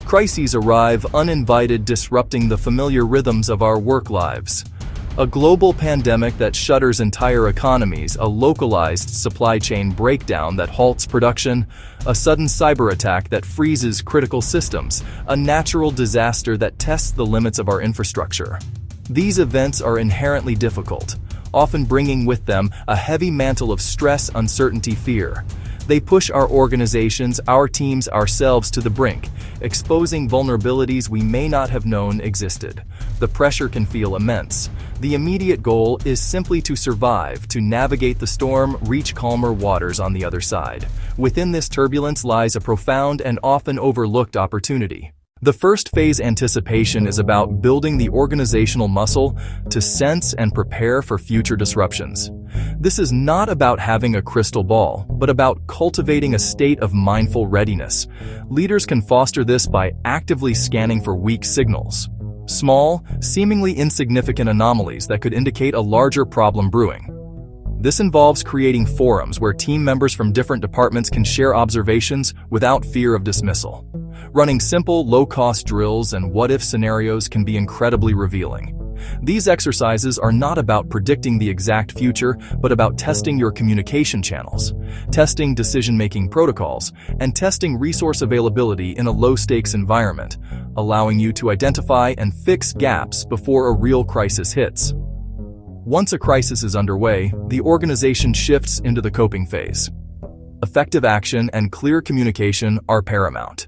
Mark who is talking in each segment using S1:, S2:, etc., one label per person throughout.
S1: Crises arrive uninvited, disrupting the familiar rhythms of our work lives. A global pandemic that shutters entire economies, a localized supply chain breakdown that halts production, a sudden cyberattack that freezes critical systems, a natural disaster that tests the limits of our infrastructure. These events are inherently difficult, often bringing with them a heavy mantle of stress, uncertainty, fear. They push our organizations, our teams, ourselves to the brink, exposing vulnerabilities we may not have known existed. The pressure can feel immense. The immediate goal is simply to survive, to navigate the storm, reach calmer waters on the other side. Within this turbulence lies a profound and often overlooked opportunity. The first phase, anticipation, is about building the organizational muscle to sense and prepare for future disruptions. This is not about having a crystal ball, but about cultivating a state of mindful readiness. Leaders can foster this by actively scanning for weak signals, small, seemingly insignificant anomalies that could indicate a larger problem brewing. This involves creating forums where team members from different departments can share observations without fear of dismissal. Running simple, low-cost drills and what-if scenarios can be incredibly revealing. These exercises are not about predicting the exact future, but about testing your communication channels, testing decision-making protocols, and testing resource availability in a low-stakes environment, allowing you to identify and fix gaps before a real crisis hits. Once a crisis is underway, the organization shifts into the coping phase. Effective action and clear communication are paramount.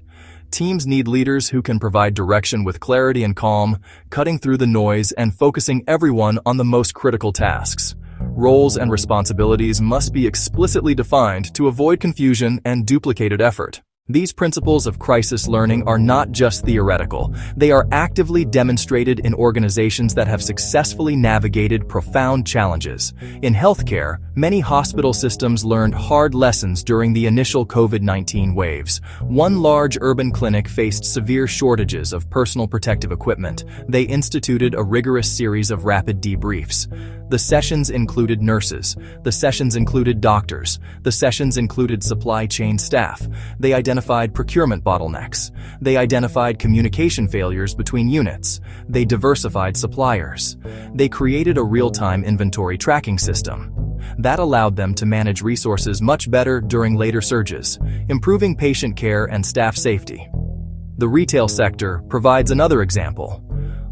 S1: Teams need leaders who can provide direction with clarity and calm, cutting through the noise and focusing everyone on the most critical tasks. Roles and responsibilities must be explicitly defined to avoid confusion and duplicated effort. These principles of crisis learning are not just theoretical. They are actively demonstrated in organizations that have successfully navigated profound challenges. In healthcare, many hospital systems learned hard lessons during the initial COVID-19 waves. One large urban clinic faced severe shortages of personal protective equipment. They instituted a rigorous series of rapid debriefs. The sessions included nurses. The sessions included doctors. The sessions included supply chain staff. They identified procurement bottlenecks. They identified communication failures between units. They diversified suppliers. They created a real-time inventory tracking system. That allowed them to manage resources much better during later surges, improving patient care and staff safety. The retail sector provides another example.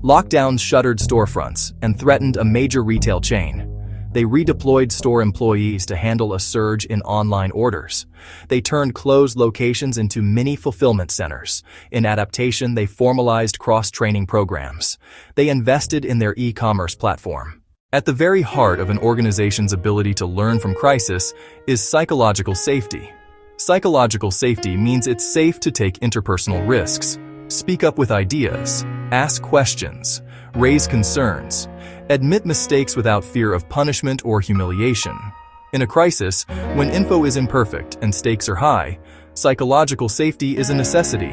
S1: Lockdowns shuttered storefronts and threatened a major retail chain. They redeployed store employees to handle a surge in online orders. They turned closed locations into mini fulfillment centers. In Adaptation, they formalized cross-training programs. They invested in their e-commerce platform. At the very heart of an organization's ability to learn from crisis is psychological safety. Psychological safety means it's safe to take interpersonal risks, speak up with ideas, ask questions, raise concerns, admit mistakes without fear of punishment or humiliation. In a crisis, when info is imperfect and stakes are high, psychological safety is a necessity.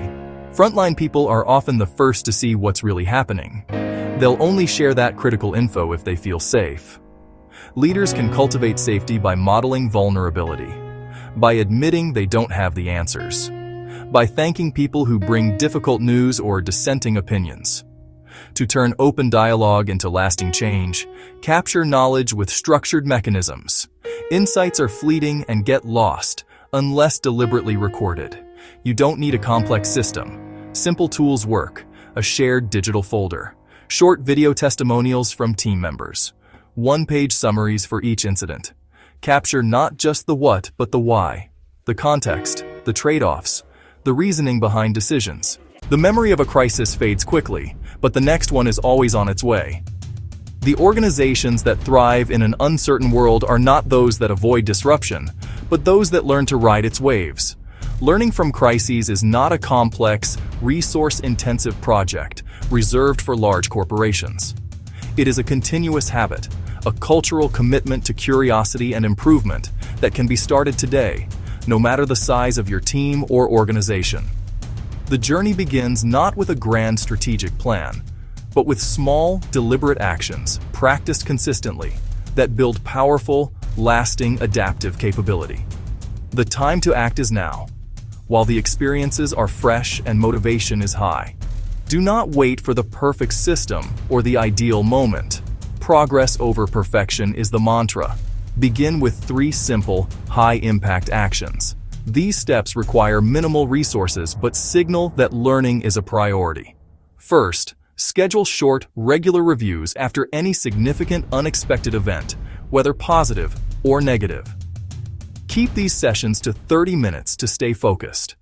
S1: Frontline people are often the first to see what's really happening. They'll only share that critical info if they feel safe. Leaders can cultivate safety by modeling vulnerability, by admitting they don't have the answers, by thanking people who bring difficult news or dissenting opinions. To turn open dialogue into lasting change, capture knowledge with structured mechanisms. Insights are fleeting and get lost unless deliberately recorded. You don't need a complex system. Simple tools work. A shared digital folder, short video testimonials from team members, one-page summaries for each incident. Capture not just the what, but the why, the context, the trade-offs, the reasoning behind decisions. The memory of a crisis fades quickly, but the next one is always on its way. The organizations that thrive in an uncertain world are not those that avoid disruption, but those that learn to ride its waves. Learning from crises is not a complex, resource-intensive project reserved for large corporations. It is a continuous habit, a cultural commitment to curiosity and improvement that can be started today, no matter the size of your team or organization. The journey begins not with a grand strategic plan, but with small, deliberate actions practiced consistently that build powerful, lasting, adaptive capability. The time to act is now. while the experiences are fresh and motivation is high. Do not wait for the perfect system or the ideal moment. Progress over perfection is the mantra. Begin with 3 simple, high-impact actions. These steps require minimal resources but signal that learning is a priority. First, schedule short, regular reviews after any significant unexpected event, whether positive or negative. Keep these sessions to 30 minutes to stay focused.